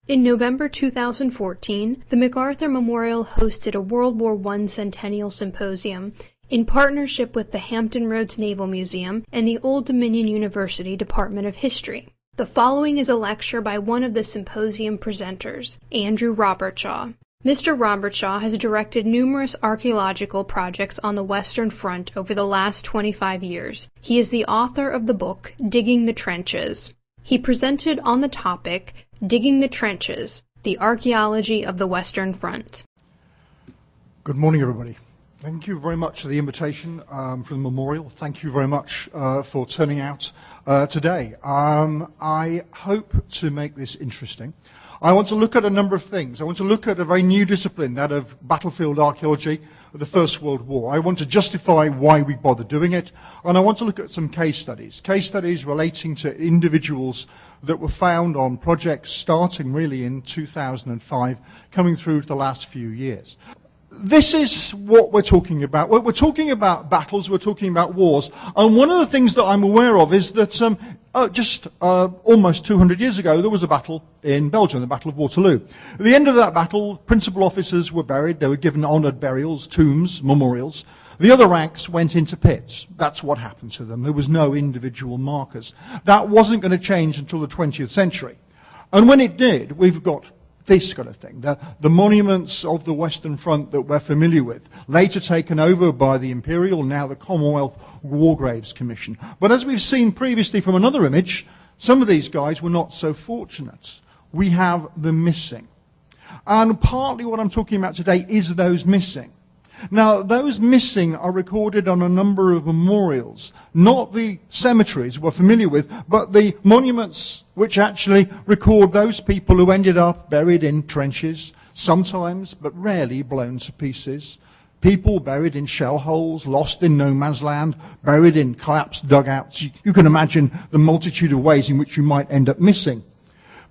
In November 2014, the MacArthur Memorial hosted a World War I Centennial Symposium in partnership with the Hampton Roads Naval Museum and the Old Dominion University Department of History. The following is a lecture by one of the symposium presenters, Andrew Robertshaw. Mr. Robertshaw has directed numerous archaeological projects on the Western Front over the last 25 years. He is the author of the book, Digging the Trenches. He presented on the topic, Digging the Trenches, the Archaeology of the Western Front. Good morning, everybody. Thank you very much for the invitation from the Memorial. Thank you very much for turning out today. I hope to make this interesting. I want to look at a number of things. I want to look at a very new discipline, that of battlefield archaeology of the First World War. I want to justify why we bother doing it, and I want to look at some case studies relating to individuals that were found on projects starting really in 2005, coming through to the last few years. This is what we're talking about. We're talking about battles, we're talking about wars, and one of the things that I'm aware of is that just almost 200 years ago, there was a battle in Belgium, the Battle of Waterloo. At the end of that battle, principal officers were buried. They were given honoured burials, tombs, memorials. The other ranks went into pits. That's what happened to them. There was no individual markers. That wasn't going to change until the 20th century. And when it did, we've got this kind of thing, the monuments of the Western Front that we're familiar with, later taken over by the Imperial, now the Commonwealth War Graves Commission. But as we've seen previously from another image, some of these guys were not so fortunate. We have the missing. And partly what I'm talking about today is those missing. Now, those missing are recorded on a number of memorials, not the cemeteries we're familiar with, but the monuments which actually record those people who ended up buried in trenches, sometimes, but rarely, blown to pieces. People buried in shell holes, lost in no man's land, buried in collapsed dugouts. You can imagine the multitude of ways in which you might end up missing.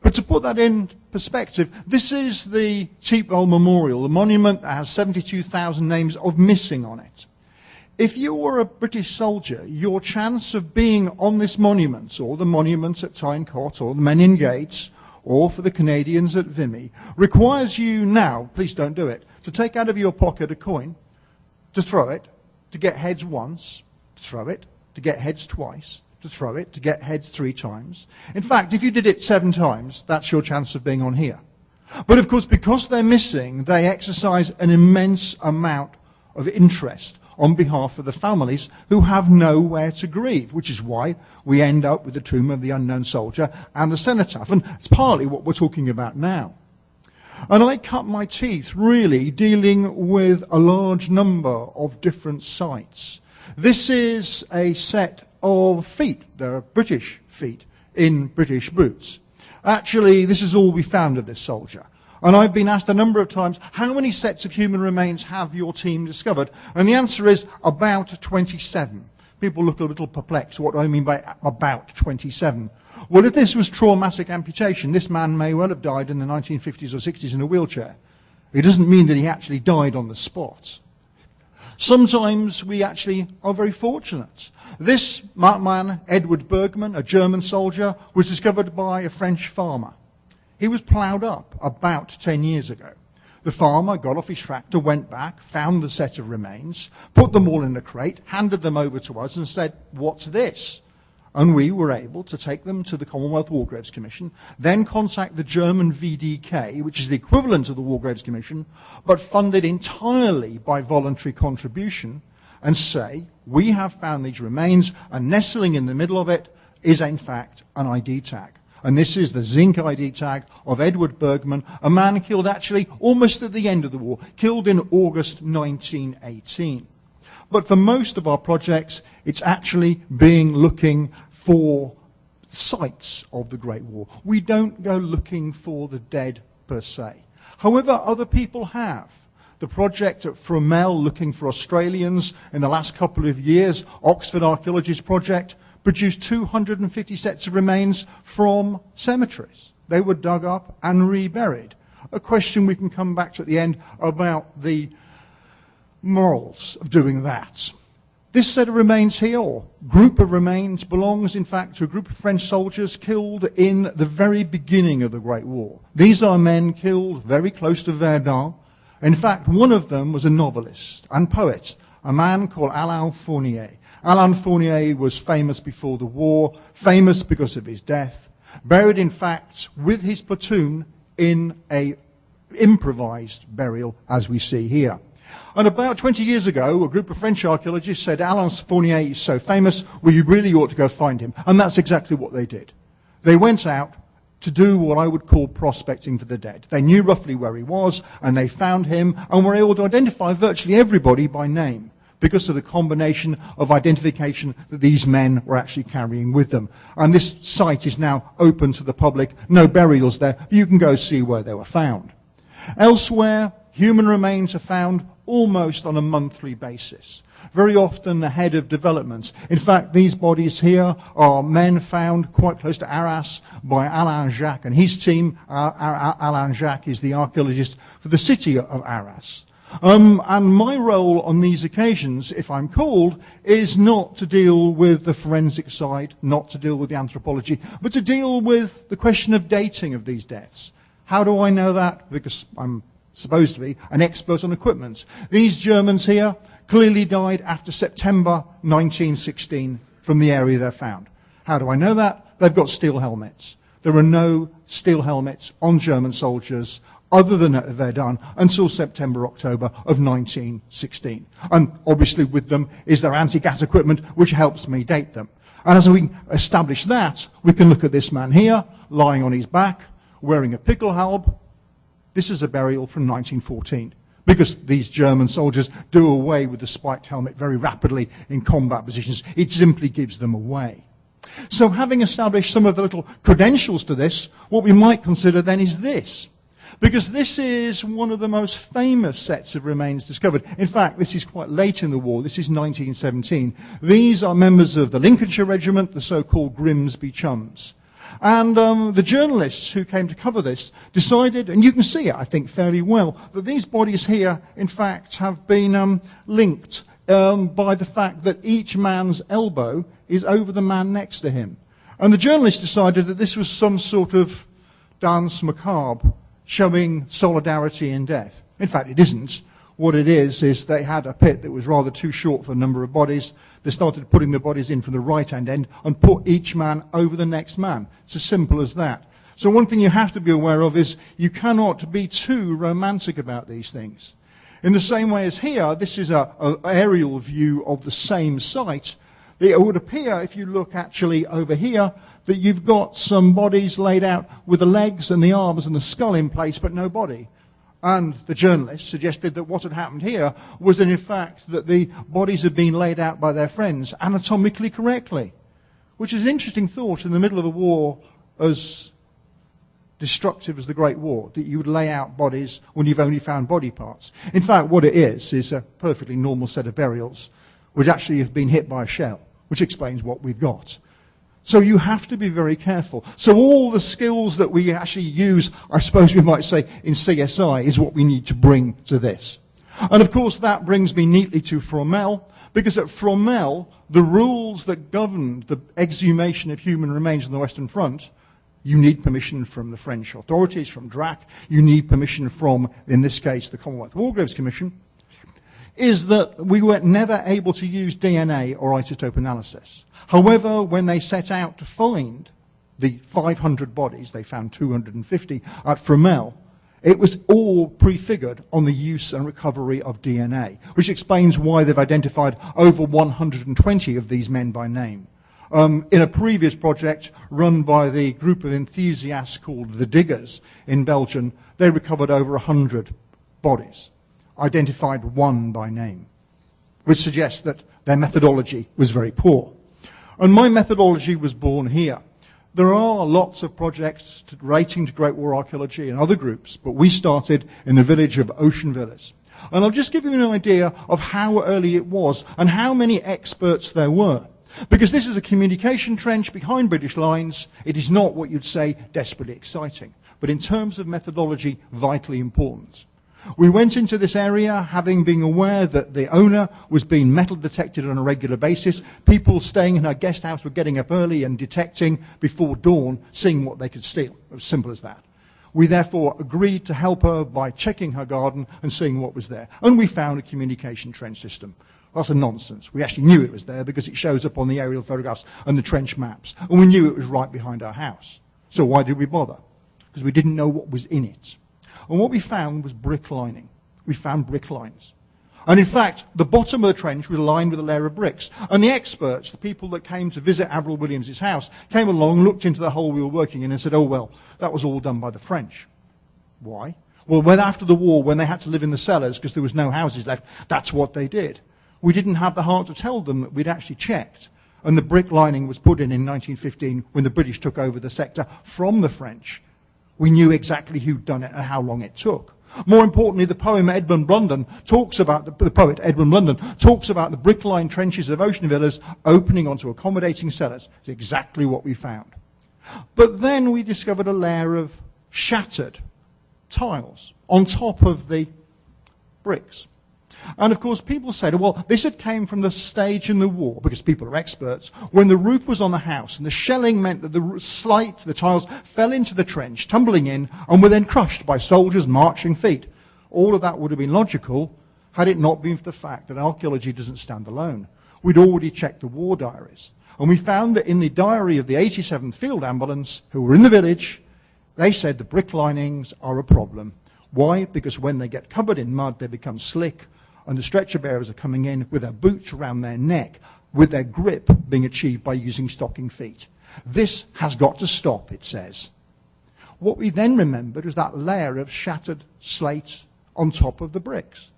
But to put that in perspective, this is the Teepwell Memorial, the monument that has 72,000 names of missing on it. If you were a British soldier, your chance of being on this monument, or the monuments at Tyne-Cot, or the Menin Gates, or for the Canadians at Vimy, requires you now, please don't do it, to take out of your pocket a coin, to throw it, to get heads once, to throw it, to get heads twice, to throw it, to get heads 3 times. In fact, if you did it 7 times, that's your chance of being on here. But of course, because they're missing, they exercise an immense amount of interest on behalf of the families who have nowhere to grieve, which is why we end up with the tomb of the unknown soldier and the cenotaph. And it's partly what we're talking about now. And I cut my teeth really dealing with a large number of different sites. This is a set of feet. There are British feet in British boots. Actually, this is all we found of this soldier. And I've been asked a number of times, how many sets of human remains have your team discovered? And the answer is about 27. People look a little perplexed. What do I mean by about 27? Well, if this was traumatic amputation, this man may well have died in the 1950s or 60s in a wheelchair. It doesn't mean that he actually died on the spot. Sometimes we actually are very fortunate. This man, Edward Bergman, a German soldier, was discovered by a French farmer. He was ploughed up about 10 years ago. The farmer got off his tractor, went back, found the set of remains, put them all in a crate, handed them over to us and said, "What's this?" And we were able to take them to the Commonwealth War Graves Commission, then contact the German VDK, which is the equivalent of the War Graves Commission, but funded entirely by voluntary contribution, and say, we have found these remains, and nestling in the middle of it is in fact an ID tag. And this is the zinc ID tag of Edward Bergman, a man killed actually almost at the end of the war, killed in August 1918. But for most of our projects, it's actually looking for sites of the Great War. We don't go looking for the dead per se. However, other people have. The project at Fromelles, looking for Australians in the last couple of years, Oxford Archaeology's project, produced 250 sets of remains from cemeteries. They were dug up and reburied. A question we can come back to at the end about the morals of doing that. This set of remains here, or group of remains, belongs in fact to a group of French soldiers killed in the very beginning of the Great War. These are men killed very close to Verdun. In fact, one of them was a novelist and poet, a man called Alain Fournier. Alain Fournier was famous before the war, famous because of his death, buried in fact with his platoon in an improvised burial, as we see here. And about 20 years ago, a group of French archaeologists said, Alain Fournier is so famous, we really ought to go find him. And that's exactly what they did. They went out to do what I would call prospecting for the dead. They knew roughly where he was, and they found him, and were able to identify virtually everybody by name because of the combination of identification that these men were actually carrying with them. And this site is now open to the public. No burials there. You can go see where they were found. Elsewhere, human remains are found almost on a monthly basis, very often ahead of developments. In fact, these bodies here are men found quite close to Arras by Alain Jacques and his team. Alain Jacques is the archaeologist for the city of Arras. And my role on these occasions, if I'm called, is not to deal with the forensic side, not to deal with the anthropology, but to deal with the question of dating of these deaths. How do I know that? Because I'm supposed to be an expert on equipment. These Germans here clearly died after September 1916 from the area they're found. How do I know that? They've got steel helmets. There are no steel helmets on German soldiers other than at Verdun until September, October of 1916. And obviously with them is their anti-gas equipment, which helps me date them. And as we establish that, we can look at this man here, lying on his back, wearing a pickelhaube. This is a burial from 1914, because these German soldiers do away with the spiked helmet very rapidly in combat positions. It simply gives them away. So having established some of the little credentials to this, what we might consider then is this. Because this is one of the most famous sets of remains discovered. In fact, this is quite late in the war. This is 1917. These are members of the Lincolnshire Regiment, the so-called Grimsby Chums. And the journalists who came to cover this decided, and you can see it, I think, fairly well, that these bodies here, in fact, have been linked by the fact that each man's elbow is over the man next to him. And the journalists decided that this was some sort of danse macabre showing solidarity in death. In fact, it isn't. What it is they had a pit that was rather too short for the number of bodies. They started putting the bodies in from the right-hand end and put each man over the next man. It's as simple as that. So one thing you have to be aware of is you cannot be too romantic about these things. In the same way as here, this is an aerial view of the same site. It would appear, if you look actually over here, that you've got some bodies laid out with the legs and the arms and the skull in place, but no body. And the journalists suggested that what had happened here was that, in fact, that the bodies had been laid out by their friends anatomically correctly, which is an interesting thought in the middle of a war as destructive as the Great War, that you would lay out bodies when you've only found body parts. In fact, what it is a perfectly normal set of burials which actually have been hit by a shell, which explains what we've got. So you have to be very careful. So all the skills that we actually use, I suppose we might say, in CSI is what we need to bring to this. And of course that brings me neatly to Fromelles, because at Fromelles, the rules that governed the exhumation of human remains on the Western Front, you need permission from the French authorities, from DRAC, you need permission from, in this case, the Commonwealth War Graves Commission, is that we were never able to use DNA or isotope analysis. However, when they set out to find the 500 bodies, they found 250 at Fromelles, it was all prefigured on the use and recovery of DNA, which explains why they've identified over 120 of these men by name. In a previous project run by the group of enthusiasts called the Diggers in Belgium, they recovered over 100 bodies, identified one by name, which suggests that their methodology was very poor. And my methodology was born here. There are lots of projects relating to Great War archaeology and other groups, but we started in the village of Ocean Villas. And I'll just give you an idea of how early it was and how many experts there were. Because this is a communication trench behind British lines. It is not what you'd say desperately exciting, but in terms of methodology, vitally important. We went into this area having been aware that the owner was being metal detected on a regular basis. People staying in her guest house were getting up early and detecting before dawn, seeing what they could steal. It was simple as that. We therefore agreed to help her by checking her garden and seeing what was there. And we found a communication trench system. That's a nonsense. We actually knew it was there because it shows up on the aerial photographs and the trench maps. And we knew it was right behind our house. So why did we bother? Because we didn't know what was in it. And what we found was brick lining. We found brick lines. And in fact, the bottom of the trench was lined with a layer of bricks. And the experts, the people that came to visit Avril Williams' house, came along, looked into the hole we were working in and said, oh, well, that was all done by the French. Why? Well, when after the war, when they had to live in the cellars because there was no houses left, that's what they did. We didn't have the heart to tell them that we'd actually checked. And the brick lining was put in 1915 when the British took over the sector from the French. We knew exactly who'd done it and how long it took. More importantly, the poem Edmund Blunden talks about the poet Edmund Blunden talks about the brick-lined trenches of ocean villas opening onto accommodating cellars. It's exactly what we found. But then we discovered a layer of shattered tiles on top of the bricks. And of course, people said, well, this had came from the stage in the war, because people are experts, when the roof was on the house and the shelling meant that the tiles fell into the trench, tumbling in, and were then crushed by soldiers' marching feet. All of that would have been logical had it not been for the fact that archaeology doesn't stand alone. We'd already checked the war diaries. And we found that in the diary of the 87th Field Ambulance, who were in the village, they said the brick linings are a problem. Why? Because when they get covered in mud, they become slick, and the stretcher bearers are coming in with their boots around their neck, with their grip being achieved by using stocking feet. This has got to stop, it says. What we then remembered was that layer of shattered slate on top of the bricks.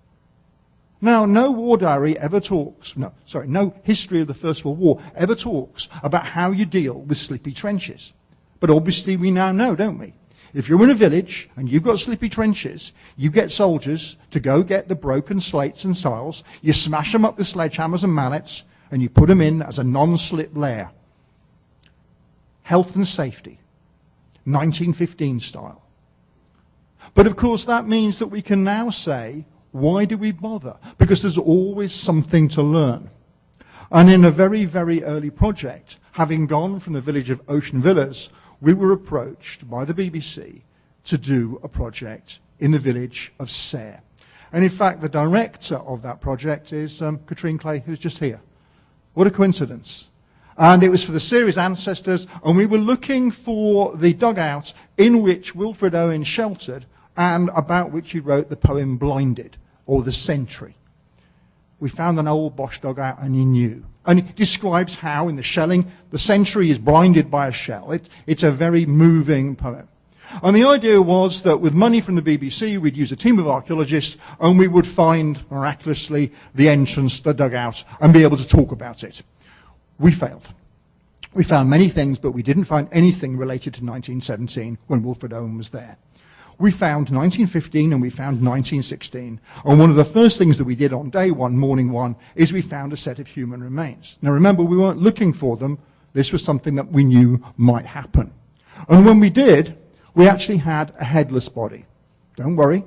Now, no war diary ever talks, no history of the First World War ever talks about how you deal with slippy trenches. But obviously we now know, don't we? If you're in a village and you've got slippy trenches, you get soldiers to go get the broken slates and tiles, you smash them up with sledgehammers and mallets, and you put them in as a non-slip layer. Health and safety, 1915 style. But of course that means that we can now say, why do we bother? Because there's always something to learn. And in a very, very early project, having gone from the village of Ocean Villas, we were approached by the BBC to do a project in the village of Sayre. And in fact, the director of that project is Katrine Clay, who's just here. What a coincidence. And it was for the series Ancestors, and we were looking for the dugout in which Wilfred Owen sheltered and about which he wrote the poem Blinded, or The Sentry. We found an old Bosch dugout and he knew. And it describes how, in the shelling, the sentry is blinded by a shell. It's a very moving poem. And the idea was that with money from the BBC, we'd use a team of archaeologists and we would find, miraculously, the entrance to the dugout and be able to talk about it. We failed. We found many things, but we didn't find anything related to 1917 when Wilfred Owen was there. We found 1915 and we found 1916. And one of the first things that we did on day one, morning one, is we found a set of human remains. Now remember, we weren't looking for them. This was something that we knew might happen. And when we did, we actually had a headless body. Don't worry.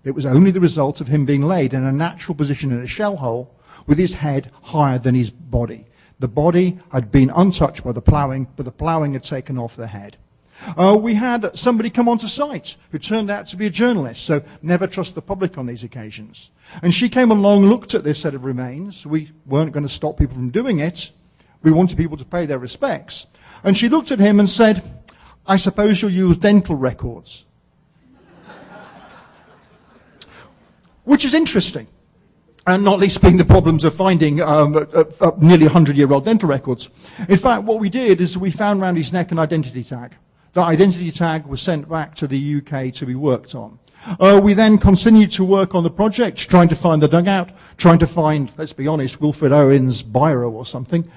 It was only the result of him being laid in a natural position in a shell hole with his head higher than his body. The body had been untouched by the ploughing, but the ploughing had taken off the head. We had somebody come onto site who turned out to be a journalist, so never trust the public on these occasions. And she came along, looked at this set of remains. We weren't going to stop people from doing it. We wanted people to pay their respects. And she looked at him and said, I suppose you'll use dental records. Which is interesting. And not least being the problems of finding nearly 100-year-old dental records. In fact, what we did is we found around his neck an identity tag. That identity tag was sent back to the UK to be worked on. We then continued to work on the project, trying to find the dugout, trying to find, let's be honest, Wilfred Owen's biro or something.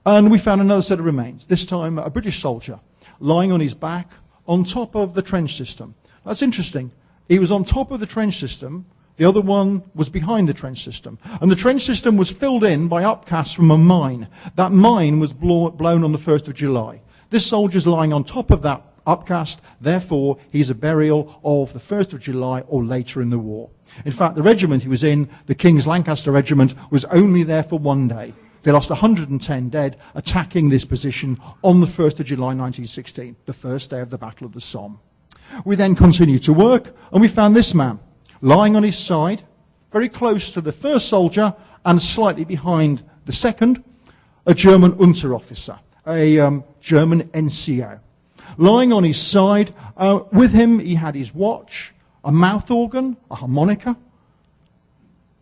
And we found another set of remains, this time a British soldier, lying on his back on top of the trench system. That's interesting. He was on top of the trench system. The other one was behind the trench system. And the trench system was filled in by upcasts from a mine. That mine was blown on the 1st of July. This soldier's lying on top of that upcast. Therefore, he's a burial of the 1st of July or later in the war. In fact, the regiment he was in, the King's Lancaster Regiment, was only there for one day. They lost 110 dead attacking this position on the 1st of July 1916, the first day of the Battle of the Somme. We then continued to work, and we found this man lying on his side, very close to the first soldier and slightly behind the second, a German Unterofficer, a German NCO. Lying on his side, with him he had his watch, a mouth organ, a harmonica,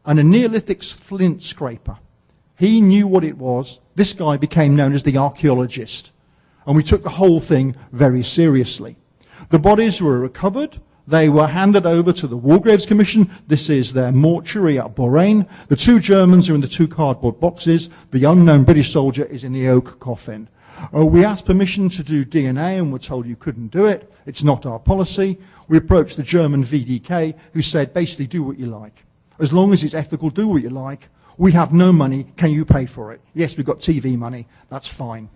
and a Neolithic flint scraper. He knew what it was. This guy became known as the archaeologist, and we took the whole thing very seriously. The bodies were recovered. They were handed over to the War Graves Commission. This is their mortuary at Boraine. The two Germans are in the two cardboard boxes. The unknown British soldier is in the oak coffin. We asked permission to do DNA and were told you couldn't do it. It's not our policy. We approached the German VDK, who said, basically, do what you like. As long as it's ethical, do what you like. We have no money. Can you pay for it? Yes, we've got TV money. That's fine.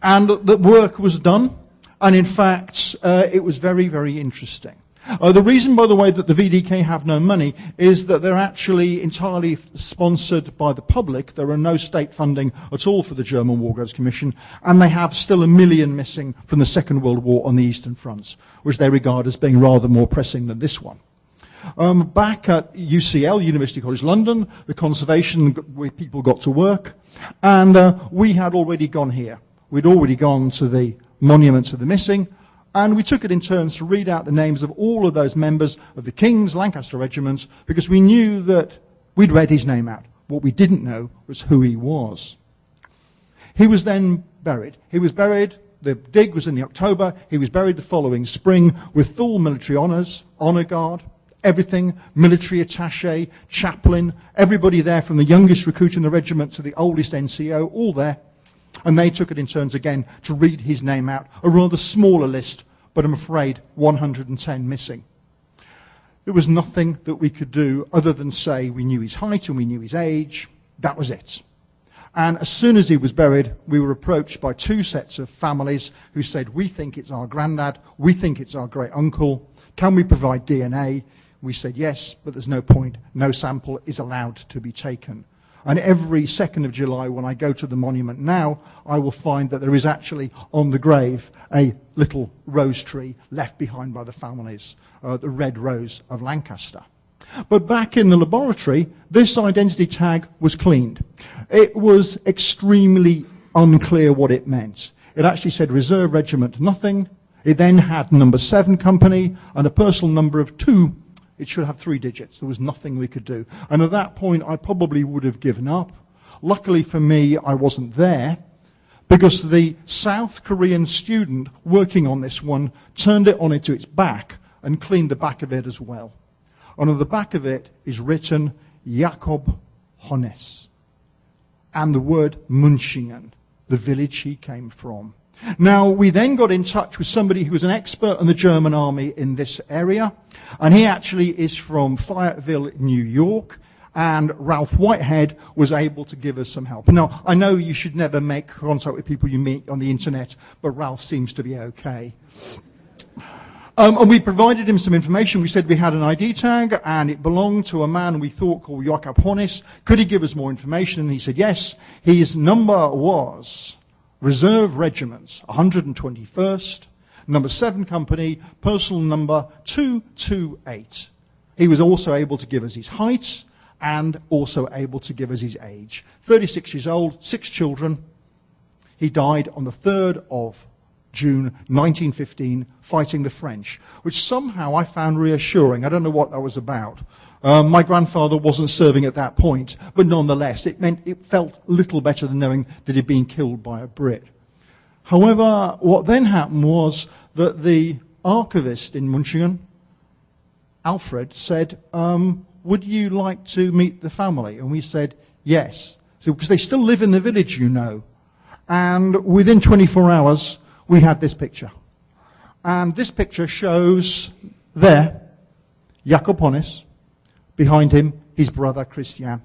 And the work was done. And in fact, it was very, very interesting. The reason, by the way, that the VDK have no money is that they're actually entirely sponsored by the public. There are no state funding at all for the German War Graves Commission, and they have still 1 million missing from the Second World War on the Eastern Fronts, which they regard as being rather more pressing than this one. Back at UCL, University College London, the conservation people got to work, and we had already gone here. We'd already gone to the monuments of the missing, and we took it in turns to read out the names of all of those members of the King's Lancaster regiments, because we knew that we'd read his name out. What we didn't know was who he was. He was then buried. He was buried, the dig was in the October, he was buried the following spring with full military honours, honour guard, everything, military attaché, chaplain, everybody there from the youngest recruit in the regiment to the oldest NCO, all there. And they took it in turns again to read his name out, a rather smaller list, but I'm afraid 110 missing. There was nothing that we could do other than say we knew his height and we knew his age. That was it. And as soon as he was buried, we were approached by two sets of families who said, we think it's our granddad, we think it's our great uncle, can we provide DNA? We said yes, but there's no point, no sample is allowed to be taken. And every 2nd of July, when I go to the monument now, I will find that there is actually on the grave a little rose tree left behind by the families, the Red Rose of Lancaster. But back in the laboratory, this identity tag was cleaned. It was extremely unclear what it meant. It actually said Reserve Regiment nothing. It then had number 7 company and a personal number of 2. It should have 3 digits. There was nothing we could do. And at that point, I probably would have given up. Luckily for me, I wasn't there, because the South Korean student working on this one turned it onto its back and cleaned the back of it as well. And on the back of it is written Jakob Honnes and the word Munchingen, the village he came from. Now, we then got in touch with somebody who was an expert in the German army in this area, and he actually is from Fayetteville, New York, and Ralph Whitehead was able to give us some help. Now, I know you should never make contact with people you meet on the internet, but Ralph seems to be okay. And we provided him some information. We said we had an ID tag, and it belonged to a man we thought called Jakob Honnes. Could he give us more information? And he said yes. His number was Reserve Regiments, 121st, number 7 company, personal number 228. He was also able to give us his height and also able to give us his age. 36 years old, 6 children. He died on the 3rd of June 1915 fighting the French, which somehow I found reassuring. I don't know what that was about. My grandfather wasn't serving at that point, but nonetheless, it felt a little better than knowing that he'd been killed by a Brit. However, what then happened was that the archivist in Munchingen, Alfred, said, would you like to meet the family? And we said, yes. So, because they still live in the village, you know. And within 24 hours, we had this picture. And this picture shows there, Jakob Honnes, behind him, his brother Christian.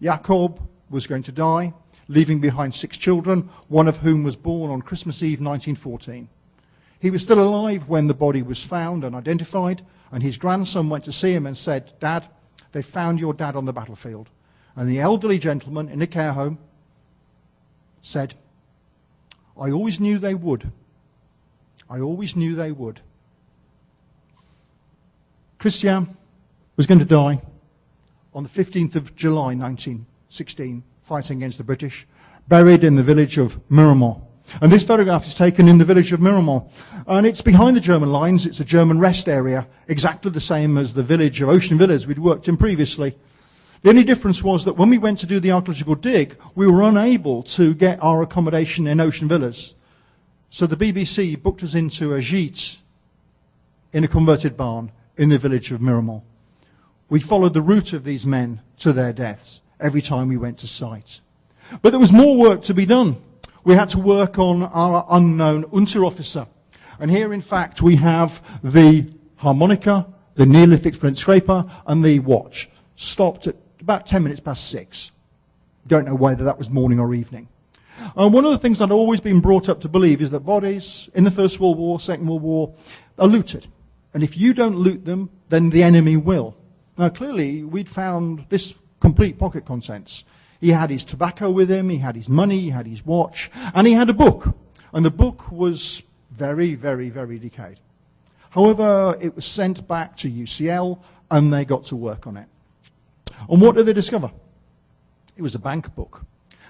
Jakob was going to die, leaving behind 6 children, one of whom was born on Christmas Eve 1914. He was still alive when the body was found and identified, and his grandson went to see him and said, "Dad, they found your dad on the battlefield." And the elderly gentleman in a care home said, "I always knew they would. I always knew they would." Christian was going to die on the 15th of July 1916, fighting against the British, buried in the village of Miramont. And this photograph is taken in the village of Miramont. And it's behind the German lines. It's a German rest area, exactly the same as the village of Ocean Villas we'd worked in previously. The only difference was that when we went to do the archaeological dig, we were unable to get our accommodation in Ocean Villas. So the BBC booked us into a gîte in a converted barn in the village of Miramont. We followed the route of these men to their deaths every time we went to site. But there was more work to be done. We had to work on our unknown Unterofficer. And here, in fact, we have the harmonica, the Neolithic flint scraper, and the watch, stopped at about 10 minutes past 6. Don't know whether that was morning or evening. One of the things I'd always been brought up to believe is that bodies in the First World War, Second World War, are looted. And if you don't loot them, then the enemy will. Now, clearly, we'd found this complete pocket contents. He had his tobacco with him, he had his money, he had his watch, and he had a book. And the book was very, very, very decayed. However, it was sent back to UCL, and they got to work on it. And what did they discover? It was a bank book.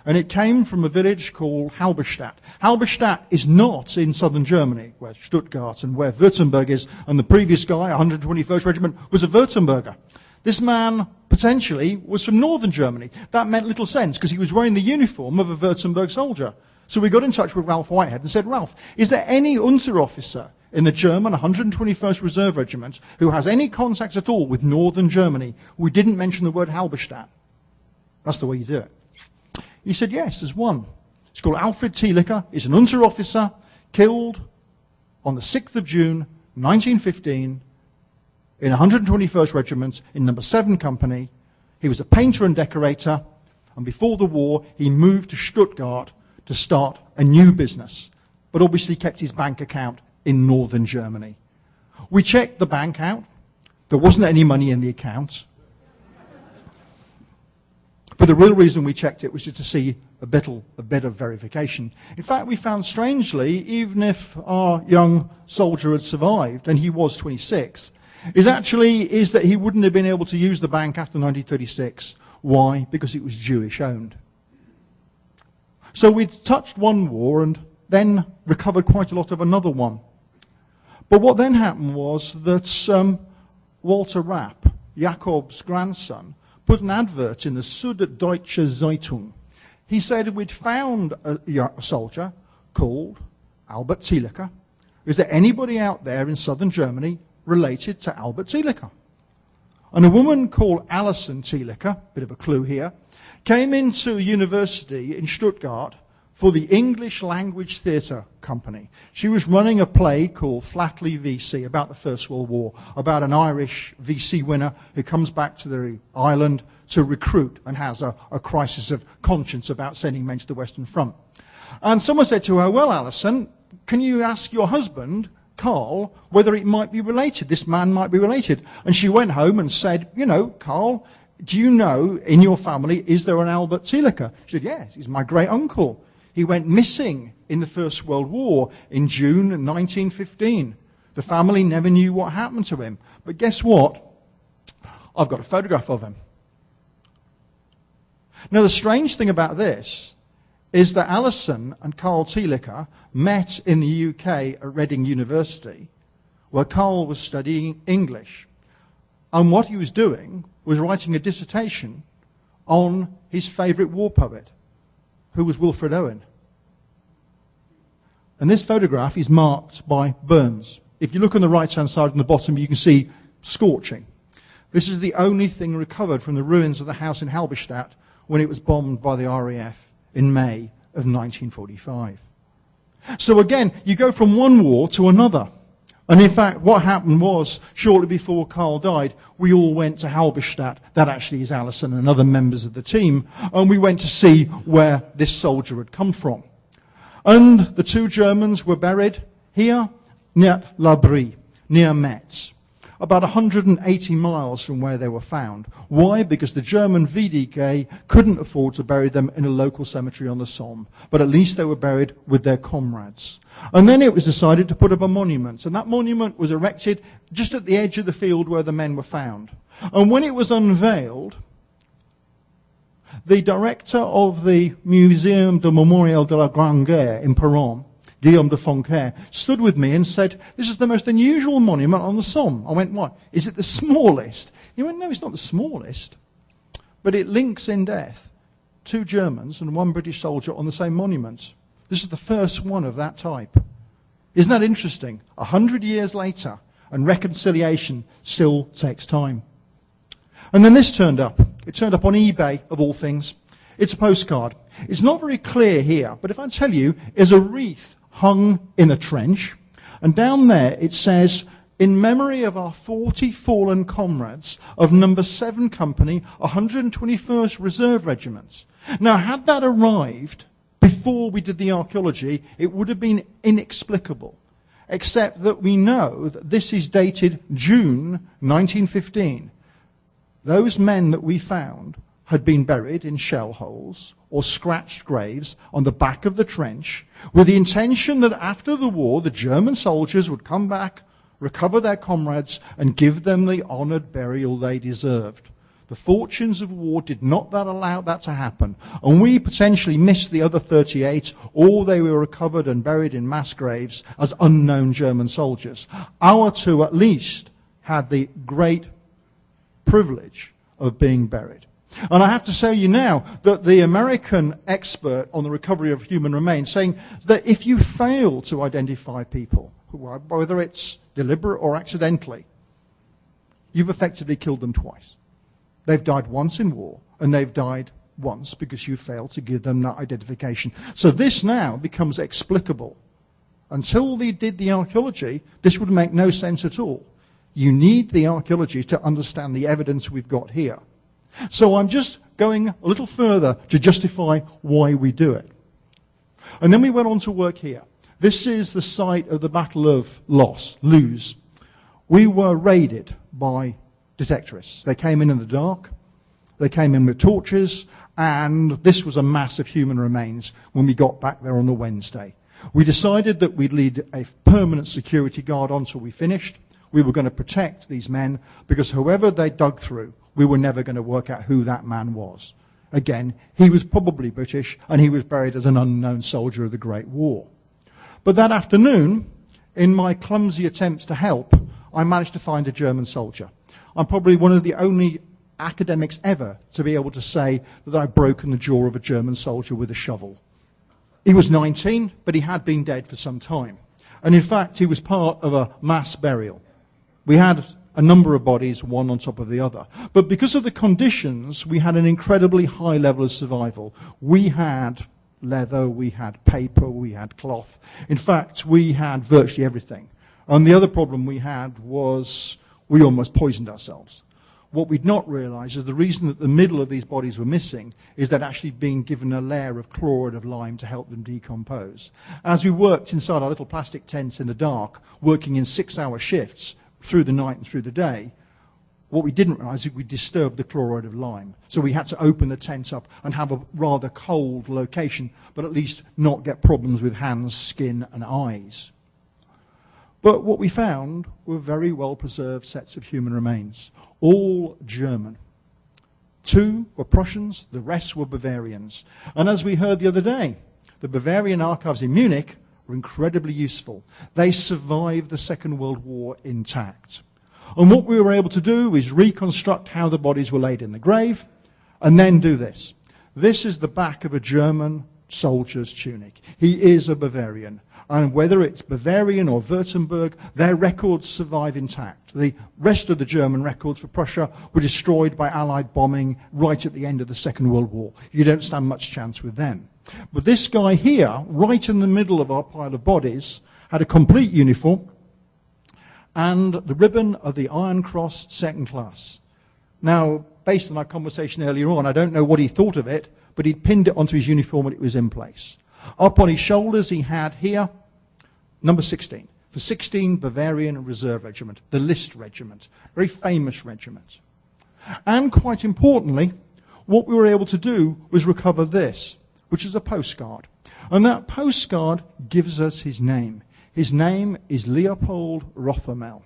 And it came from a village called Halberstadt. Halberstadt is not in southern Germany, where Stuttgart and where Württemberg is, and the previous guy, 121st Regiment, was a Württemberger. This man, potentially, was from northern Germany. That meant little sense, because he was wearing the uniform of a Württemberg soldier. So we got in touch with Ralph Whitehead and said, "Ralph, is there any Unterofficer in the German 121st Reserve Regiment who has any contacts at all with northern Germany?" We didn't mention the word Halberstadt. That's the way you do it. He said, "Yes, there's one. It's called Alfred Thielecker. He's an Unterofficer, killed on the 6th of June, 1915, in 121st Regiment, in number 7 Company. He was a painter and decorator, and before the war, he moved to Stuttgart to start a new business, but obviously kept his bank account in northern Germany." We checked the bank out. There wasn't any money in the account. But the real reason we checked it was just to see a bit of verification. In fact, we found, strangely, even if our young soldier had survived, and he was 26, is that he wouldn't have been able to use the bank after 1936. Why? Because it was Jewish owned. So we'd touched one war and then recovered quite a lot of another one. But what then happened was that Walter Rapp, Jakob's grandson, put an advert in the Süddeutsche Zeitung. He said we'd found a soldier called Albert Thielecker. Is there anybody out there in southern Germany related to Albert Thielecker? And a woman called Alison Thielecker, bit of a clue here, came into a university in Stuttgart for the English Language Theatre Company. She was running a play called Flatley VC about the First World War, about an Irish VC winner who comes back to the island to recruit and has a crisis of conscience about sending men to the Western Front. And someone said to her, "Well, Alison, can you ask your husband, Carl, whether it might be related, this man might be related?" And she went home and said, "Carl, do you know in your family, is there an Albert Thielecker?" She said, "Yes, he's my great uncle. He went missing in the First World War in June 1915. The family never knew what happened to him. But guess what? I've got a photograph of him." Now, the strange thing about this is that Alison and Carl Thielecker met in the UK at Reading University, where Carl was studying English. And what he was doing was writing a dissertation on his favourite war poet, who was Wilfred Owen. And this photograph is marked by burns. If you look on the right-hand side on the bottom, you can see scorching. This is the only thing recovered from the ruins of the house in Halberstadt when it was bombed by the RAF in May of 1945. So again, you go from one war to another. And in fact, what happened was, shortly before Carl died, we all went to Halberstadt. That actually is Alison and other members of the team. And we went to see where this soldier had come from. And the two Germans were buried here, near La Brie, near Metz, about 180 miles from where they were found. Why? Because the German VDK couldn't afford to bury them in a local cemetery on the Somme, but at least they were buried with their comrades. And then it was decided to put up a monument, and that monument was erected just at the edge of the field where the men were found. And when it was unveiled, the director of the Muséum de Memorial de la Grande Guerre in Péronne, Guillaume de Fonquer, stood with me and said, "This is the most unusual monument on the Somme." I went, "What? Is it the smallest?" He went, "No, it's not the smallest. But it links in death two Germans and one British soldier on the same monument. This is the first one of that type." Isn't that interesting? 100 years later, and reconciliation still takes time. And then this turned up. It turned up on eBay, of all things. It's a postcard. It's not very clear here, but if I tell you, is a wreath hung in a trench, and down there it says, "In memory of our 40 fallen comrades of number 7 Company, 121st Reserve Regiment." Now, had that arrived before we did the archaeology, it would have been inexplicable, except that we know that this is dated June 1915. Those men that we found had been buried in shell holes or scratched graves on the back of the trench with the intention that after the war the German soldiers would come back, recover their comrades and give them the honoured burial they deserved. The fortunes of war did not allow that to happen, and we potentially missed the other 38, or they were recovered and buried in mass graves as unknown German soldiers. Our two at least had the great privilege of being buried. And I have to say you now that the American expert on the recovery of human remains saying that if you fail to identify people, whether it's deliberate or accidentally, you've effectively killed them twice. They've died once in war, and they've died once because you failed to give them that identification. So this now becomes explicable. Until they did the archaeology, this would make no sense at all. You need the archaeology to understand the evidence we've got here. So I'm just going a little further to justify why we do it. And then we went on to work here. This is the site of the Battle of Loos. We were raided by detectorists. They came in the dark, they came in with torches, and this was a mass of human remains when we got back there on the Wednesday. We decided that we'd lead a permanent security guard on until we finished. We were going to protect these men because whoever they dug through, we were never going to work out who that man was. Again, he was probably British, and he was buried as an unknown soldier of the Great War. But that afternoon, in my clumsy attempts to help, I managed to find a German soldier. I'm probably one of the only academics ever to be able to say that I've broken the jaw of a German soldier with a shovel. He was 19, but he had been dead for some time. And in fact, he was part of a mass burial. We had a number of bodies, one on top of the other. But because of the conditions, we had an incredibly high level of survival. We had leather, we had paper, we had cloth. In fact, we had virtually everything. And the other problem we had was we almost poisoned ourselves. What we'd not realized is the reason that the middle of these bodies were missing is they'd actually been given a layer of chloride of lime to help them decompose. As we worked inside our little plastic tents in the dark, working in 6-hour shifts through the night and through the day, what we didn't realize is we disturbed the chloride of lime. So we had to open the tent up and have a rather cold location, but at least not get problems with hands, skin, and eyes. But what we found were very well-preserved sets of human remains, all German. 2 were Prussians, the rest were Bavarians. And as we heard the other day, the Bavarian archives in Munich were incredibly useful. They survived the Second World War intact. And what we were able to do is reconstruct how the bodies were laid in the grave, and then do this. This is the back of a German soldier's tunic. He is a Bavarian. And whether it's Bavarian or Württemberg, their records survive intact. The rest of the German records for Prussia were destroyed by Allied bombing right at the end of the Second World War. You don't stand much chance with them. But this guy here, right in the middle of our pile of bodies, had a complete uniform. and the ribbon of the Iron Cross Second Class. Now, based on our conversation earlier on, I don't know what he thought of it, but he'd pinned it onto his uniform and it was in place. Up on his shoulders he had here number 16, for 16 Bavarian Reserve Regiment, the List Regiment, very famous regiment. And quite importantly, what we were able to do was recover this, which is a postcard. And that postcard gives us his name. His name is Leopold Rothermel,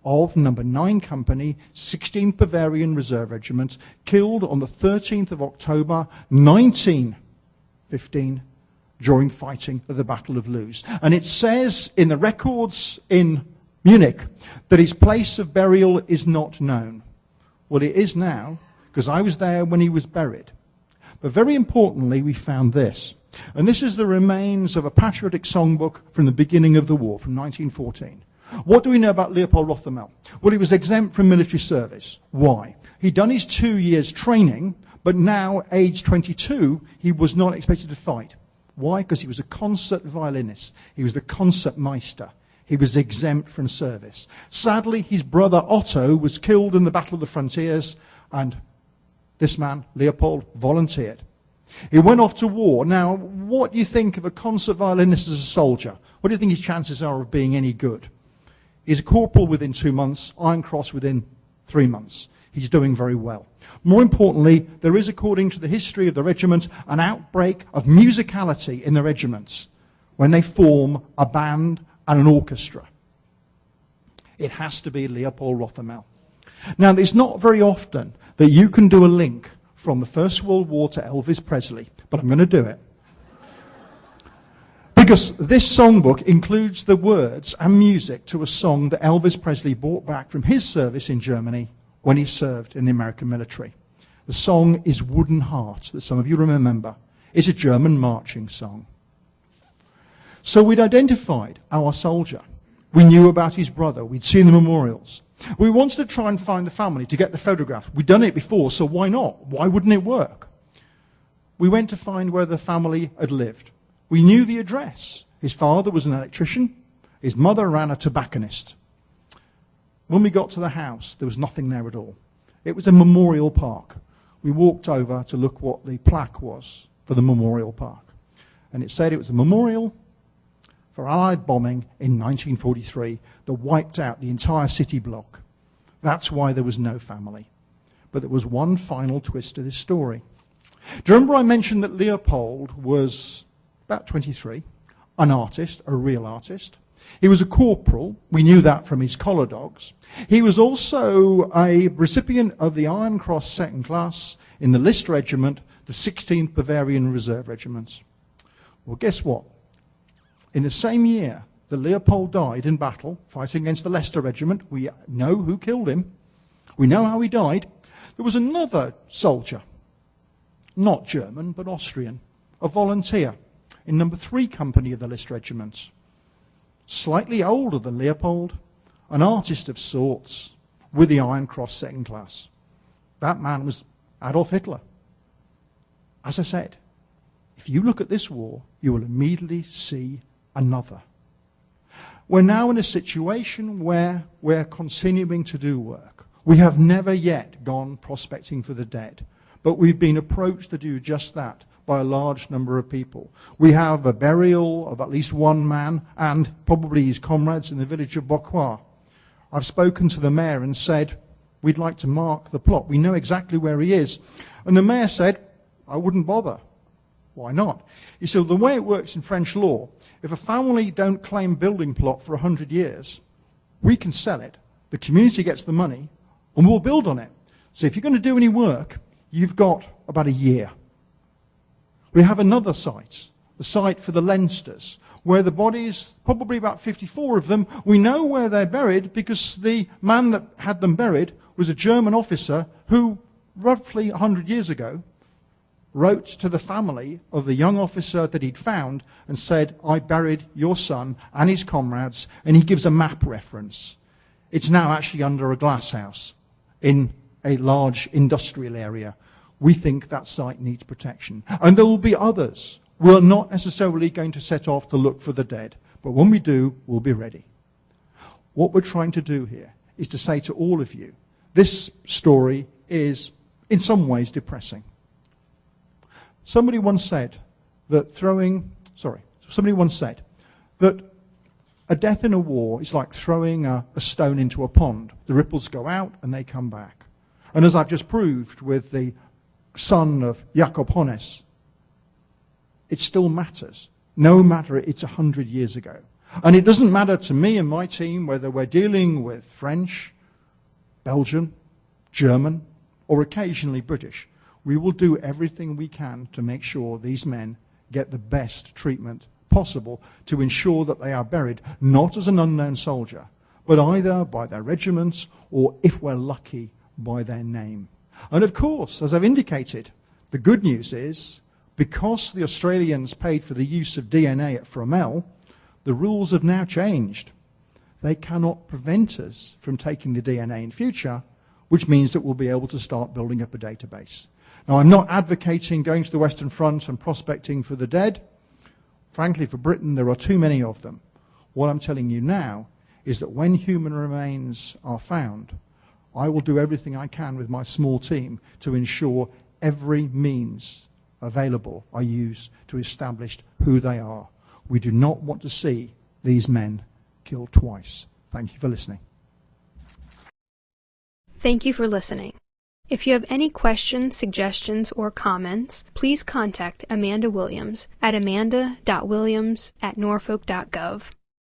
of number 9 Company, 16th Bavarian Reserve Regiment, killed on the 13th of October, 1915, during fighting at the Battle of Loos. And it says in the records in Munich that his place of burial is not known. Well, it is now, because I was there when he was buried. But very importantly, we found this. And this is the remains of a patriotic songbook from the beginning of the war, from 1914. What do we know about Leopold Rothermel? Well, he was exempt from military service. Why? He'd done his 2 years training, but now, aged 22, he was not expected to fight. Why? Because he was a concert violinist. He was the concertmeister. He was exempt from service. Sadly, his brother Otto was killed in the Battle of the Frontiers, and this man, Leopold, volunteered. He went off to war. Now, what do you think of a concert violinist as a soldier? What do you think his chances are of being any good? He's a corporal within 2 months, Iron Cross within 3 months. He's doing very well. More importantly, there is, according to the history of the regiment, an outbreak of musicality in the regiments when they form a band and an orchestra. It has to be Leopold Rothermel. Now, it's not very often that you can do a link from the First World War to Elvis Presley, but I'm going to do it. Because this songbook includes the words and music to a song that Elvis Presley brought back from his service in Germany when he served in the American military. The song is Wooden Heart, that some of you remember. It's a German marching song. So we'd identified our soldier. We knew about his brother. We'd seen the memorials. We wanted to try and find the family to get the photograph. We'd done it before, so why not? Why wouldn't it work? We went to find where the family had lived. We knew the address. His father was an electrician. His mother ran a tobacconist. When we got to the house, there was nothing there at all. It was a memorial park. We walked over to look what the plaque was for the memorial park. And it said it was a memorial for Allied bombing in 1943 that wiped out the entire city block. That's why there was no family. But there was one final twist to this story. Do you remember I mentioned that Leopold was about 23, an artist, a real artist? He was a corporal. We knew that from his collar dogs. He was also a recipient of the Iron Cross Second Class in the List Regiment, the 16th Bavarian Reserve Regiment. Well, guess what? In the same year that Leopold died in battle, fighting against the Leicester Regiment, we know who killed him. We know how he died. There was another soldier, not German, but Austrian, a volunteer in number 3 Company of the List Regiment. Slightly older than Leopold, an artist of sorts, with the Iron Cross Second Class. That man was Adolf Hitler. As I said, if you look at this war, you will immediately see another. We're now in a situation where we're continuing to do work. We have never yet gone prospecting for the dead, but we've been approached to do just that by a large number of people. We have a burial of at least one man and probably his comrades in the village of Beaucois. I've spoken to the mayor and said, we'd like to mark the plot. We know exactly where he is. And the mayor said, I wouldn't bother. Why not? He said, the way it works in French law, if a family don't claim building plot for 100 years, we can sell it, the community gets the money, and we'll build on it. So if you're going to do any work, you've got about a year. We have another site, the site for the Leinsters, where the bodies, probably about 54 of them, we know where they're buried because the man that had them buried was a German officer who, roughly 100 years ago, wrote to the family of the young officer that he'd found and said, I buried your son and his comrades, and he gives a map reference. It's now actually under a glass house in a large industrial area. We think that site needs protection. And there will be others. We're not necessarily going to set off to look for the dead, but when we do, we'll be ready. What we're trying to do here is to say to all of you, this story is in some ways depressing. Somebody once said that a death in a war is like throwing a stone into a pond. The ripples go out and they come back. And as I've just proved with the son of Jakob Honnes, it still matters, no matter it's 100 years ago. And it doesn't matter to me and my team whether we're dealing with French, Belgian, German, or occasionally British. We will do everything we can to make sure these men get the best treatment possible to ensure that they are buried not as an unknown soldier, but either by their regiments or, if we're lucky, by their name. And of course, as I've indicated, the good news is because the Australians paid for the use of DNA at Fromelles, the rules have now changed. They cannot prevent us from taking the DNA in future, which means that we'll be able to start building up a database. Now, I'm not advocating going to the Western Front and prospecting for the dead. Frankly, for Britain, there are too many of them. What I'm telling you now is that when human remains are found, I will do everything I can with my small team to ensure every means available are used to establish who they are. We do not want to see these men killed twice. Thank you for listening. Thank you for listening. If you have any questions, suggestions, or comments, please contact Amanda Williams at amanda.williams@norfolk.gov.